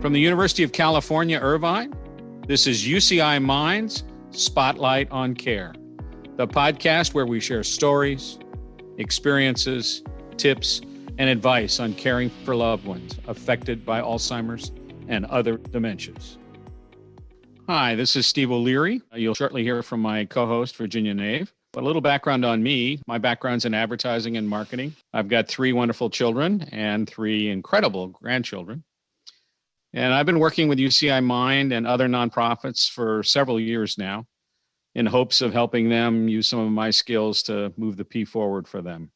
From the University of California, Irvine, this is UCI Minds Spotlight on Care, the podcast where we share stories, experiences, tips, and advice on caring for loved ones affected by Alzheimer's and other dementias. Hi, this is Steve O'Leary. You'll shortly hear from my co-host, Virginia Naeve. But a little background on me. My background's in advertising and marketing. I've got 3 wonderful children and 3 incredible grandchildren. And I've been working with UCI Mind and other nonprofits for several years now in hopes of helping them use some of my skills to move the P forward for them.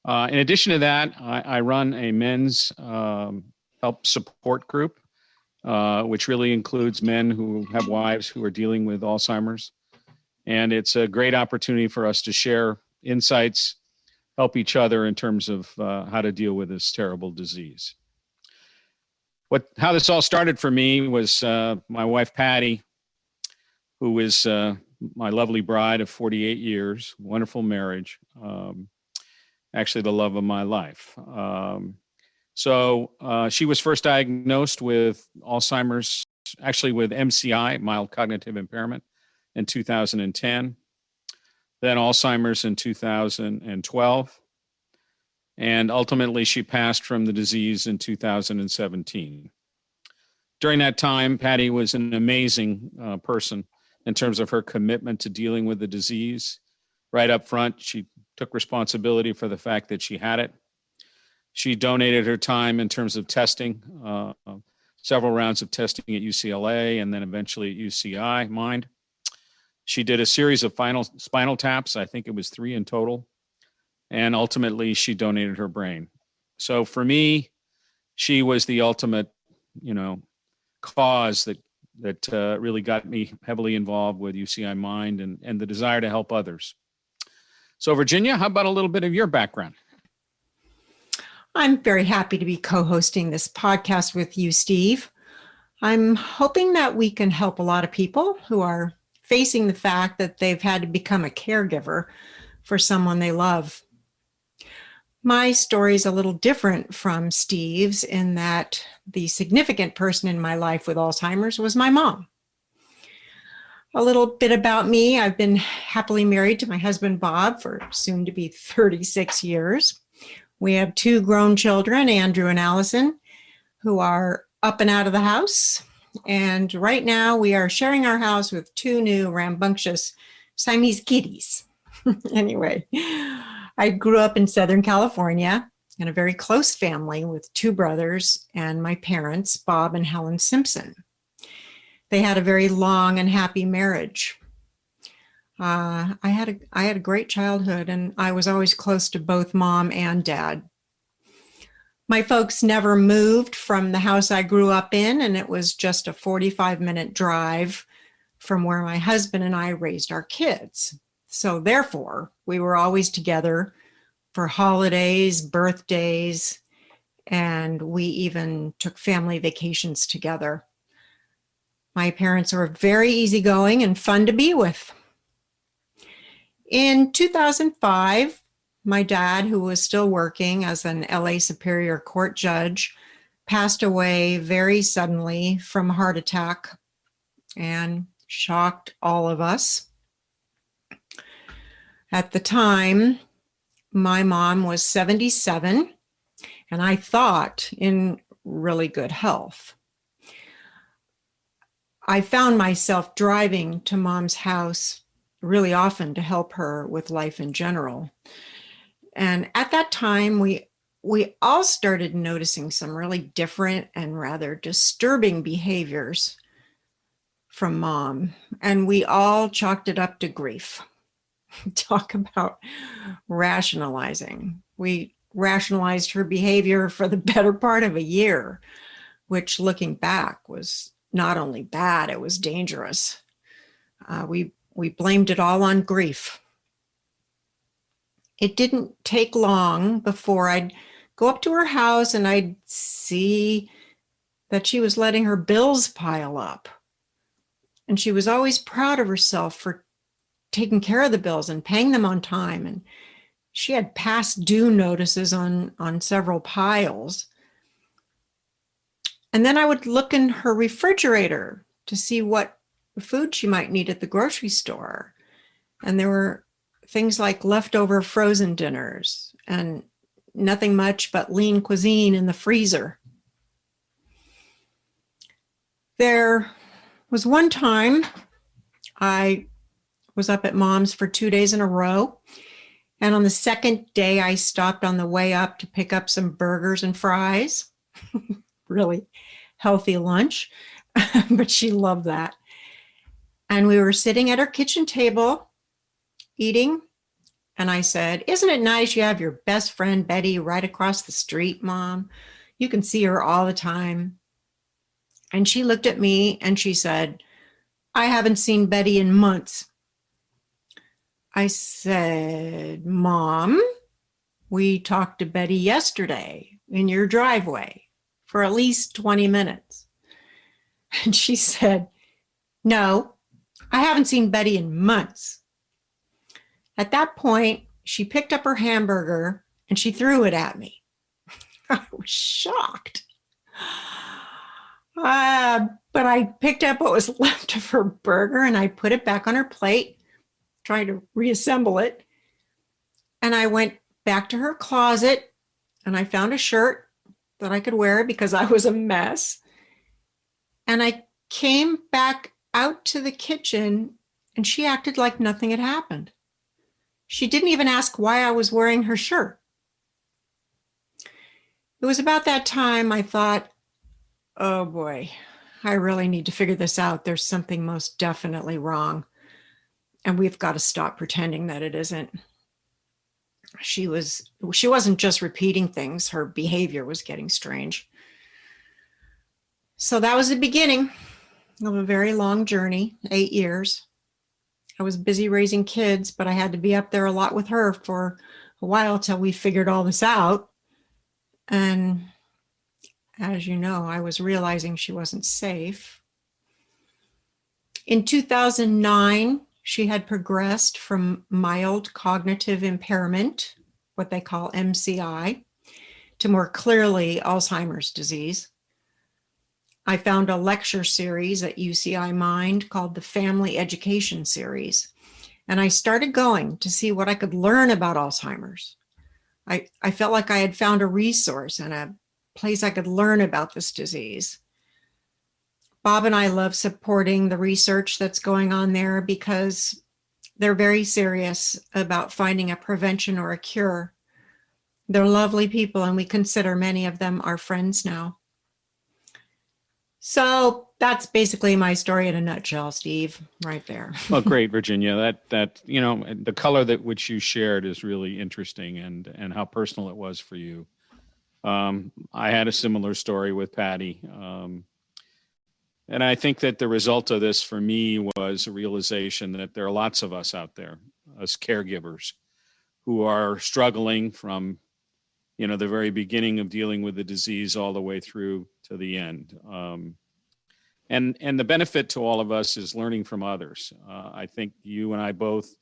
In addition to that, I run a men's help support group, which really includes men who have wives who are dealing with Alzheimer's. And it's a great opportunity for us to share insights, help each other in terms of how to deal with this terrible disease. How this all started for me was my wife, Patty, who is my lovely bride of 48 years, wonderful marriage, actually the love of my life. So she was first diagnosed with Alzheimer's, actually with MCI, mild cognitive impairment, in 2010, then Alzheimer's in 2012, and ultimately she passed from the disease in 2017. During that time, Patty was an amazing person in terms of her commitment to dealing with the disease. Right up front, she took responsibility for the fact that she had it. She donated her time in terms of testing, several rounds of testing at UCLA and then eventually at UCI Mind. She did a series of spinal taps. I think it was 3 in total. And ultimately, she donated her brain. So for me, she was the ultimate, cause that really got me heavily involved with UCI Mind and the desire to help others. So Virginia, how about a little bit of your background? I'm very happy to be co-hosting this podcast with you, Steve. I'm hoping that we can help a lot of people who are facing the fact that they've had to become a caregiver for someone they love. My story is a little different from Steve's in that the significant person in my life with Alzheimer's was my mom. A little bit about me. I've been happily married to my husband, Bob, for soon to be 36 years. We have 2 grown children, Andrew and Allison, who are up and out of the house. And right now we are sharing our house with 2 new rambunctious Siamese kitties. Anyway, I grew up in Southern California in a very close family with 2 brothers and my parents, Bob and Helen Simpson. They had a very long and happy marriage. I had a great childhood, and I was always close to both mom and dad. My folks never moved from the house I grew up in, and it was just a 45-minute drive from where my husband and I raised our kids. So therefore, we were always together for holidays, birthdays, and we even took family vacations together. My parents were very easygoing and fun to be with. In 2005, my dad, who was still working as an LA Superior Court judge, passed away very suddenly from a heart attack and shocked all of us. At the time, my mom was 77, and I thought in really good health. I found myself driving to mom's house really often to help her with life in general. And at that time, we all started noticing some really different and rather disturbing behaviors from mom. And we all chalked it up to grief. Talk about rationalizing. We rationalized her behavior for the better part of a year, which looking back was not only bad, it was dangerous. We blamed it all on grief. It didn't take long before I'd go up to her house and I'd see that she was letting her bills pile up. And she was always proud of herself for taking care of the bills and paying them on time. And she had past due notices on several piles. And then I would look in her refrigerator to see what food she might need at the grocery store. And there were things like leftover frozen dinners and nothing much but lean cuisine in the freezer. There was one time I was up at Mom's for 2 days in a row. And on the second day, I stopped on the way up to pick up some burgers and fries. Really healthy lunch, but she loved that. And we were sitting at her kitchen table eating. And I said, "Isn't it nice you have your best friend Betty right across the street, Mom? You can see her all the time." And she looked at me and she said, "I haven't seen Betty in months." I said, "Mom, we talked to Betty yesterday in your driveway for at least 20 minutes. And she said, "No, I haven't seen Betty in months." At that point, she picked up her hamburger and she threw it at me. I was shocked. But I picked up what was left of her burger and I put it back on her plate, trying to reassemble it. And I went back to her closet and I found a shirt that I could wear because I was a mess. And I came back out to the kitchen and she acted like nothing had happened. She didn't even ask why I was wearing her shirt. It was about that time I thought, oh boy, I really need to figure this out. There's something most definitely wrong. And we've got to stop pretending that it isn't. She wasn't just repeating things. Her behavior was getting strange. So that was the beginning of a very long journey, 8 years. I was busy raising kids, but I had to be up there a lot with her for a while till we figured all this out. And as you know, I was realizing she wasn't safe. In 2009, she had progressed from mild cognitive impairment, what they call MCI, to more clearly Alzheimer's disease. I found a lecture series at UCI Mind called the Family Education Series, and I started going to see what I could learn about Alzheimer's. I felt like I had found a resource and a place I could learn about this disease. Bob and I love supporting the research that's going on there because they're very serious about finding a prevention or a cure. They're lovely people, and we consider many of them our friends now. So that's basically my story in a nutshell, Steve, right there. Well, great, Virginia. That the color that which you shared is really interesting, and how personal it was for you. I had a similar story with Patty. And I think that the result of this for me was a realization that there are lots of us out there, us caregivers, who are struggling from, the very beginning of dealing with the disease all the way through to the end. And the benefit to all of us is learning from others. I think you and I both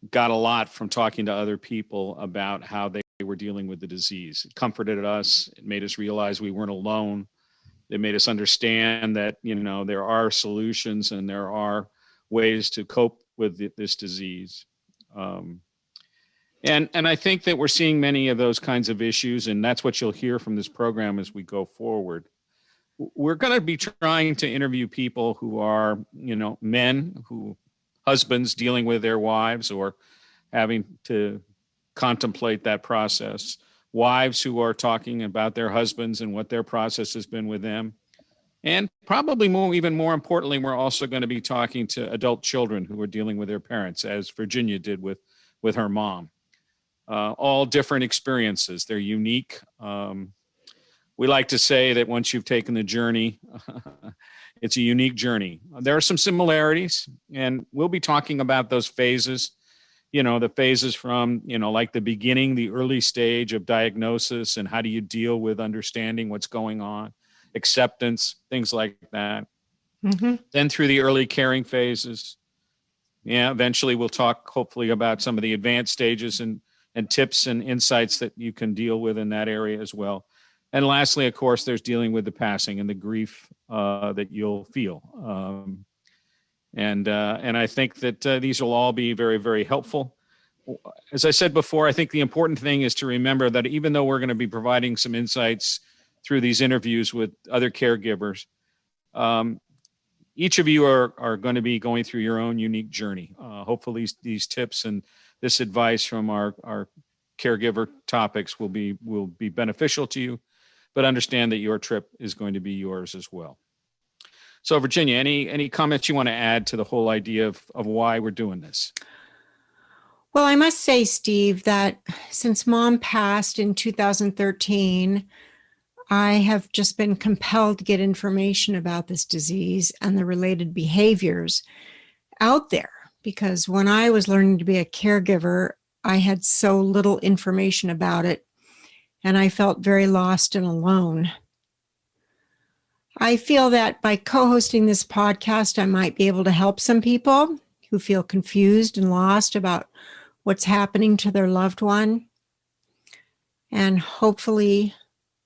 got a lot from talking to other people about how they were dealing with the disease. It comforted us. It made us realize we weren't alone. It made us understand that, there are solutions and there are ways to cope with this disease. And I think that we're seeing many of those kinds of issues, and that's what you'll hear from this program as we go forward. We're going to be trying to interview people who are, men, husbands dealing with their wives or having to contemplate that process. Wives who are talking about their husbands and what their process has been with them. And probably even more importantly, we're also going to be talking to adult children who are dealing with their parents, as Virginia did with her mom. All different experiences. They're unique. We like to say that once you've taken the journey, it's a unique journey. There are some similarities, and we'll be talking about those phases. The phases from, like the beginning, the early stage of diagnosis, and how do you deal with understanding what's going on, acceptance, things like that. Mm-hmm. Then through the early caring phases. Yeah, eventually we'll talk hopefully about some of the advanced stages and tips and insights that you can deal with in that area as well. And lastly, of course, there's dealing with the passing and the grief that you'll feel. And I think that these will all be very, very helpful. As I said before, I think the important thing is to remember that even though we're going to be providing some insights through these interviews with other caregivers, each of you are going to be going through your own unique journey. Hopefully these tips and this advice from our caregiver topics will be beneficial to you, but understand that your trip is going to be yours as well. So Virginia, any comments you want to add to the whole idea of why we're doing this? Well, I must say, Steve, that since Mom passed in 2013, I have just been compelled to get information about this disease and the related behaviors out there, because when I was learning to be a caregiver, I had so little information about it, and I felt very lost and alone. I feel that by co-hosting this podcast, I might be able to help some people who feel confused and lost about what's happening to their loved one. And hopefully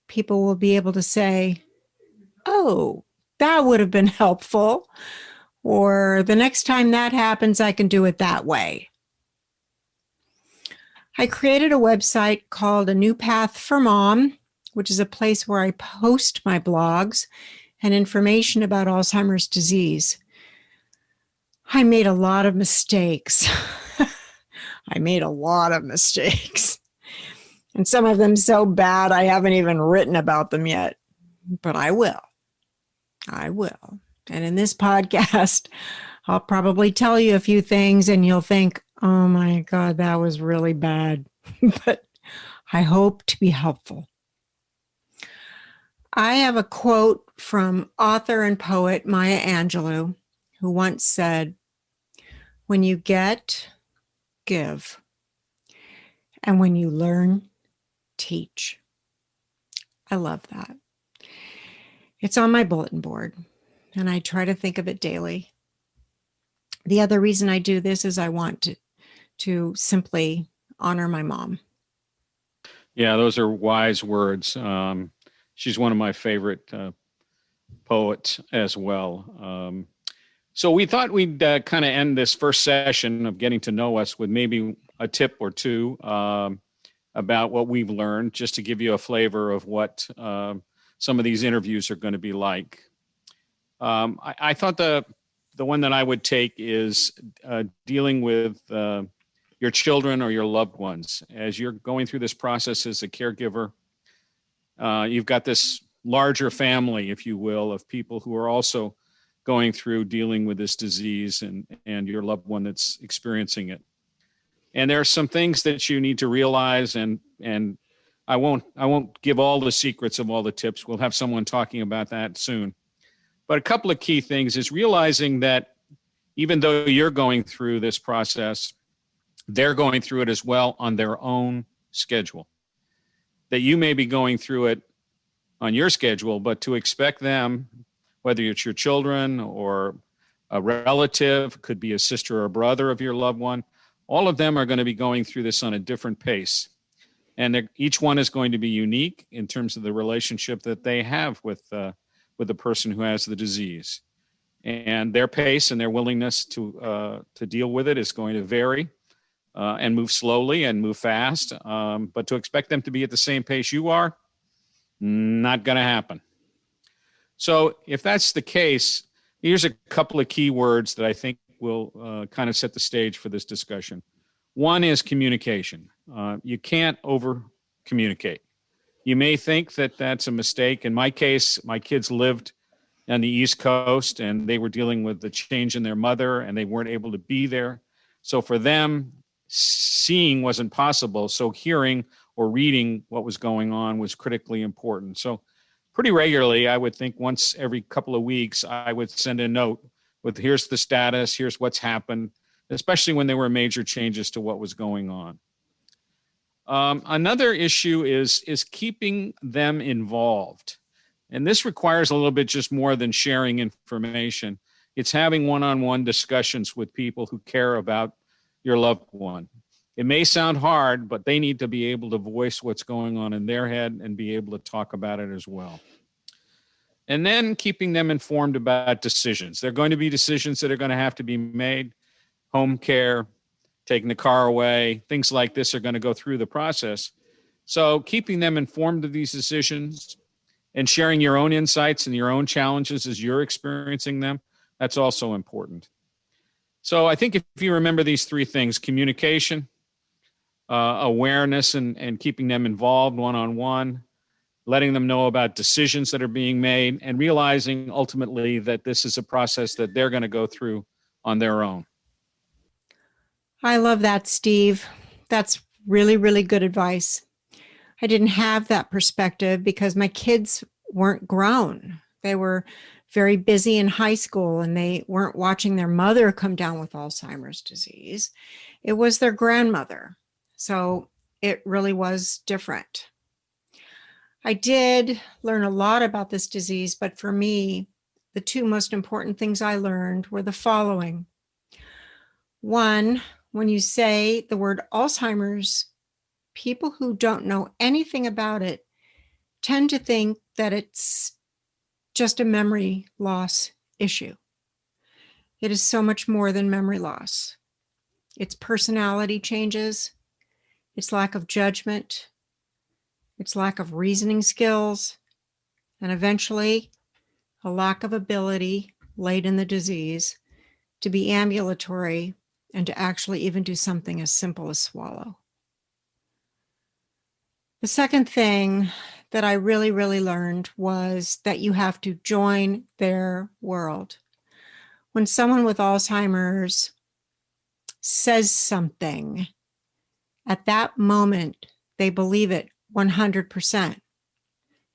people will be able to say, oh, that would have been helpful. Or the next time that happens, I can do it that way. I created a website called A New Path for Mom, which is a place where I post my blogs and information about Alzheimer's disease. I made a lot of mistakes. And some of them so bad I haven't even written about them yet. But I will. And in this podcast, I'll probably tell you a few things and you'll think, oh my God, that was really bad. But I hope to be helpful. I have a quote from author and poet Maya Angelou, who once said, "When you get, give. And when you learn, teach." I love that. It's on my bulletin board, and I try to think of it daily. The other reason I do this is I want to simply honor my mom. Yeah, those are wise words. She's one of my favorite poets as well. So we thought we'd kind of end this first session of getting to know us with maybe a tip or two about what we've learned, just to give you a flavor of what some of these interviews are going to be like. I thought the one that I would take is dealing with your children or your loved ones. As you're going through this process as a caregiver, you've got this larger family, if you will, of people who are also going through dealing with this disease and your loved one that's experiencing it. And there are some things that you need to realize, and I won't give all the secrets of all the tips. We'll have someone talking about that soon. But a couple of key things is realizing that even though you're going through this process, they're going through it as well on their own schedule. That you may be going through it on your schedule, but to expect them, whether it's your children or a relative, could be a sister or a brother of your loved one, all of them are going to be going through this on a different pace. And each one is going to be unique in terms of the relationship that they have with the person who has the disease. And their pace and their willingness to deal with it is going to vary and move slowly and move fast. But to expect them to be at the same pace you are, not going to happen. So if that's the case, here's a couple of key words that I think will kind of set the stage for this discussion. One is communication. You can't over communicate. You may think that that's a mistake. In my case, my kids lived on the East Coast and they were dealing with the change in their mother and they weren't able to be there. So for them, seeing wasn't possible. So hearing or reading what was going on was critically important. So pretty regularly, I would think once every couple of weeks, I would send a note with here's the status, here's what's happened, especially when there were major changes to what was going on. Another issue is keeping them involved. And this requires a little bit just more than sharing information. It's having one-on-one discussions with people who care about your loved one. It may sound hard, but they need to be able to voice what's going on in their head and be able to talk about it as well. And then keeping them informed about decisions. There are going to be decisions that are going to have to be made. Home care, taking the car away, things like this are going to go through the process. So keeping them informed of these decisions and sharing your own insights and your own challenges as you're experiencing them, that's also important. So I think if you remember these three things: communication, awareness, and keeping them involved one-on-one, letting them know about decisions that are being made, and realizing ultimately that this is a process that they're going to go through on their own. I love that, Steve. That's really, really good advice. I didn't have that perspective because my kids weren't grown. They were very busy in high school and they weren't watching their mother come down with Alzheimer's disease. It was their grandmother. So it really was different. I did learn a lot about this disease, but for me, the two most important things I learned were the following. One, when you say the word Alzheimer's, people who don't know anything about it tend to think that it's just a memory loss issue. It is so much more than memory loss. It's personality changes, it's lack of judgment, it's lack of reasoning skills, and eventually a lack of ability late in the disease to be ambulatory and to actually even do something as simple as swallow. The second thing that I really, really learned was that you have to join their world. When someone with Alzheimer's says something, at that moment, they believe it 100%.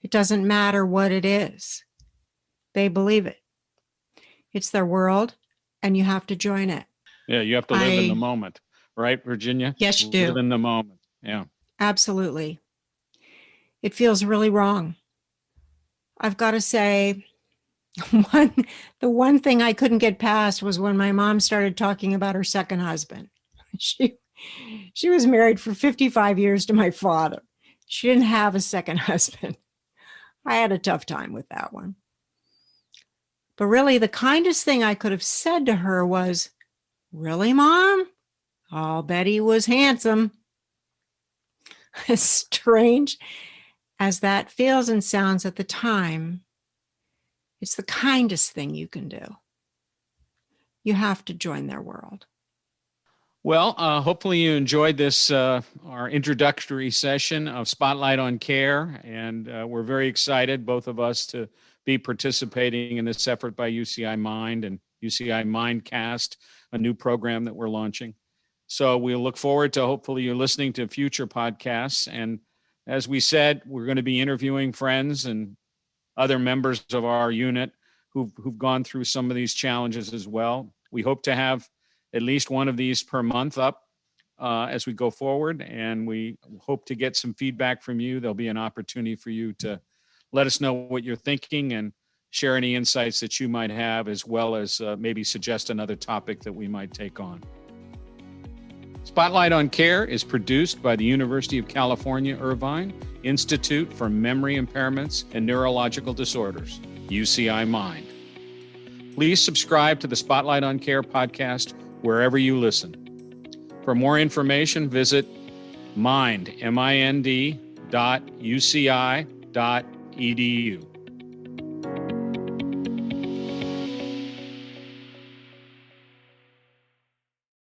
It doesn't matter what it is. They believe it. It's their world, and you have to join it. Yeah, you have to live in the moment, right, Virginia? Yes, you do. Live in the moment. Yeah. Absolutely. It feels really wrong. I've got to say, the one thing I couldn't get past was when my mom started talking about her second husband. She was married for 55 years to my father. She didn't have a second husband. I had a tough time with that one. But really, the kindest thing I could have said to her was, "Really, Mom? I'll bet he was handsome." As strange as that feels and sounds at the time, it's the kindest thing you can do. You have to join their world. Well, hopefully you enjoyed this, our introductory session of Spotlight on Care. And we're very excited, both of us, to be participating in this effort by UCI Mind and UCI Mindcast, a new program that we're launching. So we look forward to hopefully you listening to future podcasts. And as we said, we're going to be interviewing friends and other members of our unit who've gone through some of these challenges as well. We hope to have at least one of these per month up as we go forward, and we hope to get some feedback from you. There'll be an opportunity for you to let us know what you're thinking and share any insights that you might have, as well as maybe suggest another topic that we might take on. Spotlight on Care is produced by the University of California, Irvine Institute for Memory Impairments and Neurological Disorders, UCI Mind. Please subscribe to the Spotlight on Care podcast wherever you listen. For more information, visit mind.uci.edu.